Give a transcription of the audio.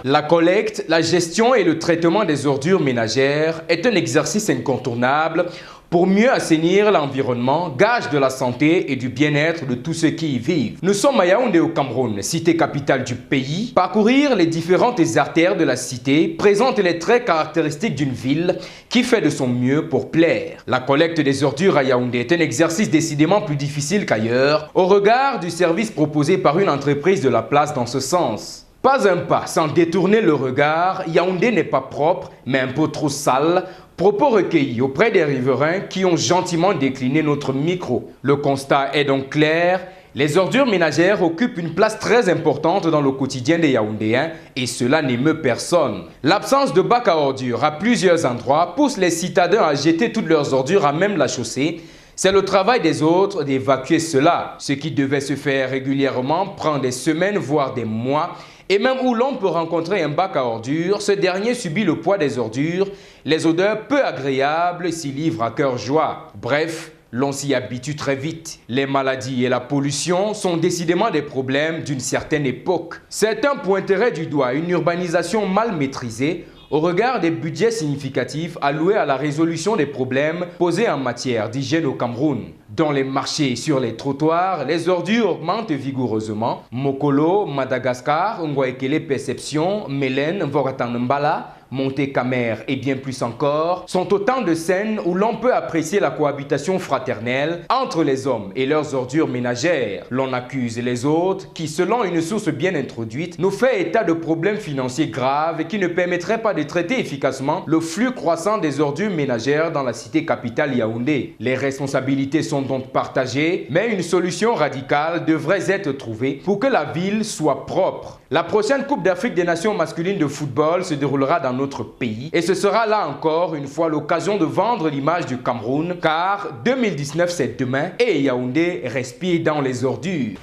La collecte, la gestion et le traitement des ordures ménagères est un exercice incontournable pour mieux assainir l'environnement, gage de la santé et du bien-être de tous ceux qui y vivent. Nous sommes à Yaoundé au Cameroun, cité capitale du pays. Parcourir les différentes artères de la cité présente les traits caractéristiques d'une ville qui fait de son mieux pour plaire. La collecte des ordures à Yaoundé est un exercice décidément plus difficile qu'ailleurs, au regard du service proposé par une entreprise de la place dans ce sens. Pas un pas sans détourner le regard, Yaoundé n'est pas propre, mais un peu trop sale. Propos recueillis auprès des riverains qui ont gentiment décliné notre micro. Le constat est donc clair, les ordures ménagères occupent une place très importante dans le quotidien des Yaoundéens et cela n'émeut personne. L'absence de bac à ordures à plusieurs endroits pousse les citadins à jeter toutes leurs ordures à même la chaussée. C'est le travail des autres d'évacuer cela. Ce qui devait se faire régulièrement prend des semaines voire des mois. Et même où l'on peut rencontrer un bac à ordures, ce dernier subit le poids des ordures, les odeurs peu agréables s'y livrent à cœur joie. Bref, l'on s'y habitue très vite. Les maladies et la pollution sont décidément des problèmes d'une certaine époque. Certains pointeraient du doigt une urbanisation mal maîtrisée au regard des budgets significatifs alloués à la résolution des problèmes posés en matière d'hygiène au Cameroun. Dans les marchés et sur les trottoirs, les ordures augmentent vigoureusement. Mokolo, Madagascar, Ngwaekele Perception, Mélène, Voratanmbala, Monté-Camer et bien plus encore sont autant de scènes où l'on peut apprécier la cohabitation fraternelle entre les hommes et leurs ordures ménagères. L'on accuse les autres qui, selon une source bien introduite, nous fait état de problèmes financiers graves qui ne permettraient pas de traiter efficacement le flux croissant des ordures ménagères dans la cité capitale Yaoundé. Les responsabilités sont donc partagées, mais une solution radicale devrait être trouvée pour que la ville soit propre. La prochaine Coupe d'Afrique des Nations masculines de football se déroulera dans notre pays et ce sera là encore une fois l'occasion de vendre l'image du Cameroun car 2019 c'est demain et Yaoundé respire dans les ordures.